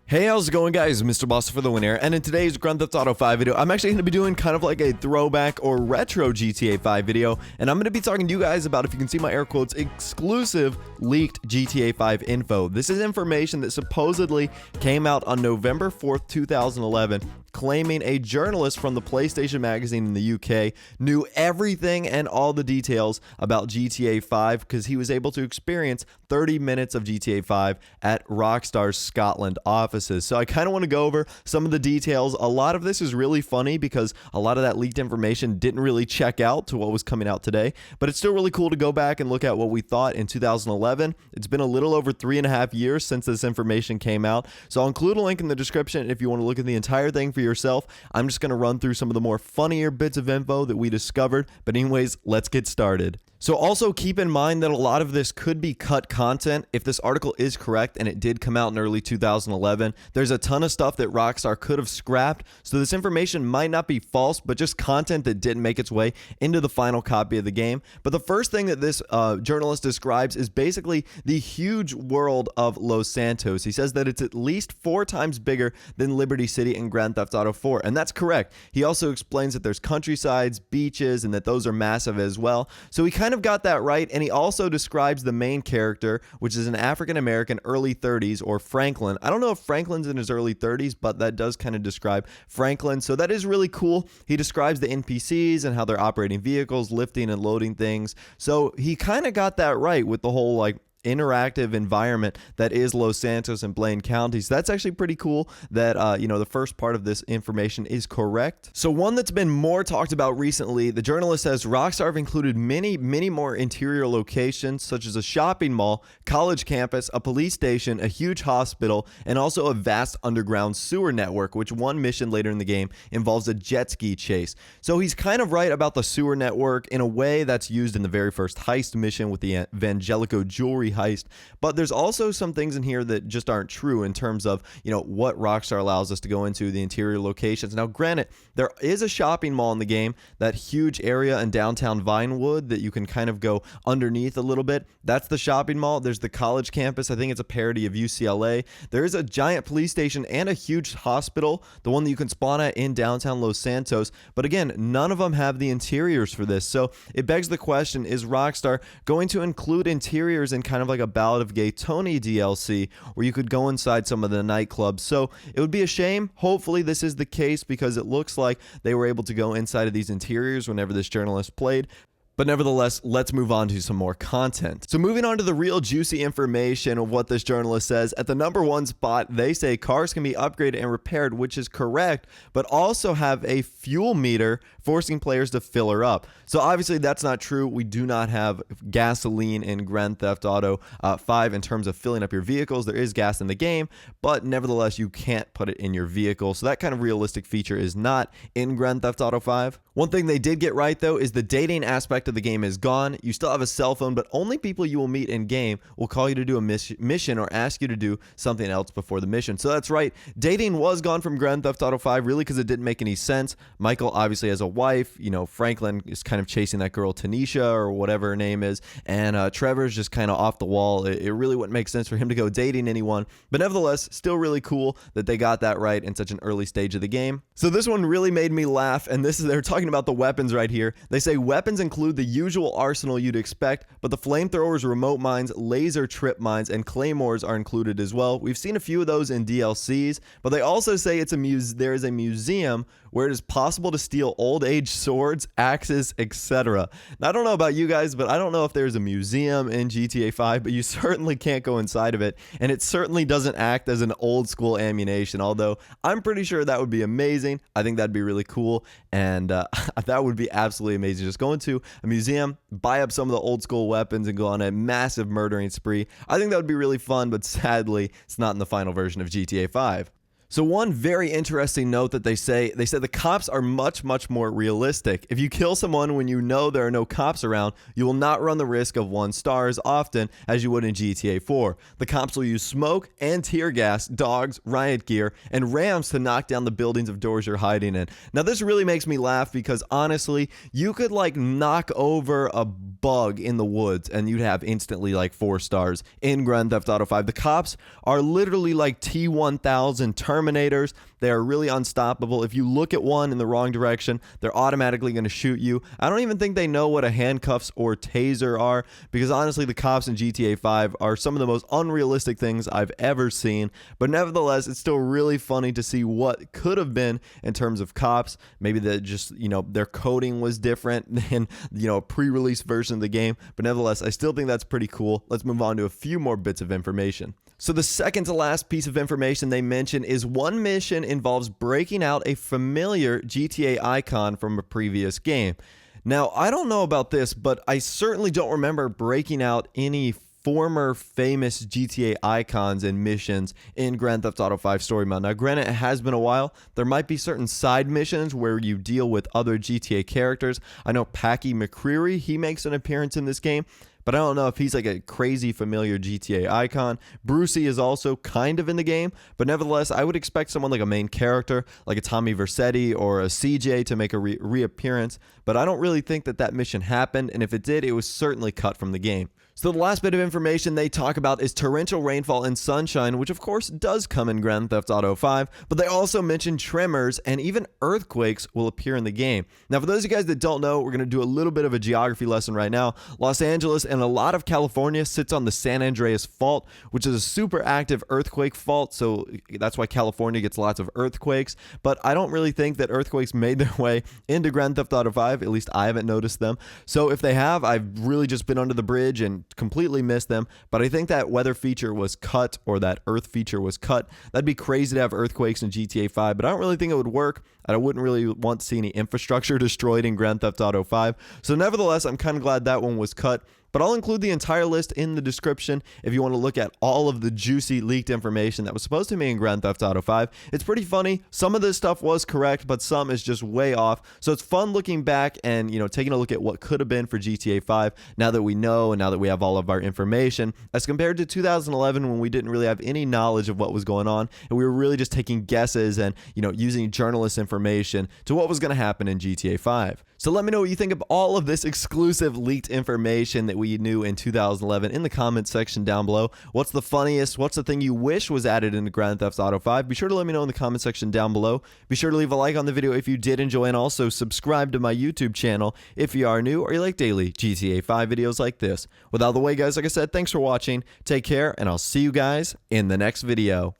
Hey, how's it going, guys? Mr. Boss for the win here, and in today's Grand Theft Auto 5 video, I'm actually going to be doing kind of like a throwback or retro GTA 5 video, and I'm going to be talking to you guys about, if you can see my air quotes, exclusive leaked GTA 5 info. This is information that supposedly came out on November 4th, 2011, claiming a journalist from the PlayStation magazine in the UK knew everything and all the details about GTA 5 because he was able to experience 30 minutes of GTA 5 at Rockstar's Scotland offices. So I kind of want to go over some of the details. A lot of this is really funny because a lot of that leaked information didn't really check out to what was coming out today, but it's still really cool to go back and look at what we thought in 2011. It's been a little over 3.5 years since this information came out, so I'll include a link in the description if you want to look at the entire thing for yourself. I'm just going to run through some of the more funnier bits of info that we discovered, but anyways, let's get started. So also keep in mind that a lot of this could be cut content. If this article is correct and it did come out in early 2011, there's a ton of stuff that Rockstar could have scrapped. So this information might not be false, but just content that didn't make its way into the final copy of the game. But the first thing that this journalist describes is basically the huge world of Los Santos. He says that it's at least 4 times bigger than Liberty City in Grand Theft Auto 4, and that's correct. He also explains that there's countrysides, beaches, and that those are massive as well. So he kind of got that right, and he also describes the main character, which is an African-American early 30s, or Franklin. I don't know if Franklin's in his early 30s, but that does kind of describe Franklin, so that is really cool. He describes the NPCs and how they're operating vehicles, lifting and loading things, so he kind of got that right with the whole like interactive environment that is Los Santos and Blaine counties. That's actually pretty cool that the first part of this information is correct. So one that's been more talked about recently, the journalist says Rockstar have included many more interior locations, such as a shopping mall, college campus, a police station, a huge hospital, and also a vast underground sewer network, which one mission later in the game involves a jet ski chase. So he's kind of right about the sewer network in a way that's used in the very first heist mission with the Evangelico jewelry heist, but there's also some things in here that just aren't true in terms of what Rockstar allows us to go into the interior locations. Now granted, there is a shopping mall in the game, that huge area in downtown Vinewood that you can kind of go underneath a little bit. That's the shopping mall. There's the college campus. I think it's a parody of UCLA. There is a giant police station and a huge hospital, the one that you can spawn at in downtown Los Santos, but again, none of them have the interiors for this. So it begs the question, is Rockstar going to include interiors in kind of like a Ballad of Gay Tony DLC where you could go inside some of the nightclubs? So it would be a shame. Hopefully this is the case because it looks like they were able to go inside of these interiors whenever this journalist played. But nevertheless, let's move on to some more content. So moving on to the real juicy information of what this journalist says, at the number 1 spot, they say cars can be upgraded and repaired, which is correct, but also have a fuel meter forcing players to fill her up. So obviously that's not true. We do not have gasoline in Grand Theft Auto 5 in terms of filling up your vehicles. There is gas in the game, but nevertheless, you can't put it in your vehicle. So that kind of realistic feature is not in Grand Theft Auto 5. One thing they did get right, though, is the dating aspect of the game is gone. You still have a cell phone, but only people you will meet in game will call you to do a mission or ask you to do something else before the mission. So that's right, dating was gone from Grand Theft Auto 5 really because it didn't make any sense. Michael obviously has a wife, Franklin is kind of chasing that girl Tanisha or whatever her name is, and Trevor's just kind of off the wall. It really wouldn't make sense for him to go dating anyone, but nevertheless, still really cool that they got that right in such an early stage of the game. So this one really made me laugh, and they're talking about the weapons right here. They say weapons include the usual arsenal you'd expect, but the flamethrowers, remote mines, laser trip mines, and claymores are included as well. We've seen a few of those in DLCs, but they also say there is a museum where it is possible to steal old age swords, axes, etc. Now, I don't know about you guys, but I don't know if there's a museum in GTA 5, but you certainly can't go inside of it, and it certainly doesn't act as an old school ammunition, although I'm pretty sure that would be amazing. I think that'd be really cool, and that would be absolutely amazing. Just go into a museum, buy up some of the old school weapons, and go on a massive murdering spree. I think that would be really fun, but sadly, it's not in the final version of GTA 5. So one very interesting note that they said the cops are much more realistic. If you kill someone when you know there are no cops around, you will not run the risk of 1 star as often as you would in GTA 4. The cops will use smoke and tear gas, dogs, riot gear, and rams to knock down the buildings of doors you're hiding in. Now this really makes me laugh because honestly, you could like knock over a bug in the woods and you'd have instantly like 4 stars in Grand Theft Auto 5. The cops are literally like T-1000 Terminators. They are really unstoppable. If you look at one in the wrong direction, they're automatically going to shoot you. I don't even think they know what a handcuffs or taser are, because honestly, the cops in GTA 5 are some of the most unrealistic things I've ever seen. But nevertheless, it's still really funny to see what could have been in terms of cops. Maybe that just, their coding was different than, a pre-release version of the game. But nevertheless, I still think that's pretty cool. Let's move on to a few more bits of information. So the second to last piece of information they mention is one mission involves breaking out a familiar GTA icon from a previous game. Now, I don't know about this, but I certainly don't remember breaking out any former famous GTA icons and missions in Grand Theft Auto 5 Story Mode. Now, granted, it has been a while. There might be certain side missions where you deal with other GTA characters. I know Packy McCreary, he makes an appearance in this game, but I don't know if he's like a crazy familiar GTA icon. Brucey is also kind of in the game, but nevertheless, I would expect someone like a main character, like a Tommy Vercetti or a CJ to make a reappearance, but I don't really think that mission happened, and if it did, it was certainly cut from the game. So the last bit of information they talk about is torrential rainfall and sunshine, which of course does come in Grand Theft Auto 5, but they also mention tremors and even earthquakes will appear in the game. Now, for those of you guys that don't know, we're going to do a little bit of a geography lesson right now. Los Angeles and a lot of California sits on the San Andreas Fault, which is a super active earthquake fault, so that's why California gets lots of earthquakes, but I don't really think that earthquakes made their way into Grand Theft Auto 5, at least I haven't noticed them. So if they have, I've really just been under the bridge and completely missed them, but I think that weather feature was cut, or that earth feature was cut. That'd be crazy to have earthquakes in GTA 5, but I don't really think it would work. I wouldn't really want to see any infrastructure destroyed in Grand Theft Auto 5. So nevertheless, I'm kind of glad that one was cut. But I'll include the entire list in the description if you want to look at all of the juicy leaked information that was supposed to be in Grand Theft Auto 5. It's pretty funny. Some of this stuff was correct, but some is just way off. So it's fun looking back and, taking a look at what could have been for GTA 5 now that we know and now that we have all of our information, as compared to 2011 when we didn't really have any knowledge of what was going on and we were really just taking guesses and, using journalist information to what was going to happen in GTA 5. So let me know what you think of all of this exclusive leaked information that we knew in 2011 in the comments section down below. What's the funniest? What's the thing you wish was added into Grand Theft Auto 5? Be sure to let me know in the comment section down below. Be sure to leave a like on the video if you did enjoy, and also subscribe to my YouTube channel if you are new or you like daily GTA 5 videos like this. With all the way, guys, like I said, thanks for watching. Take care, and I'll see you guys in the next video.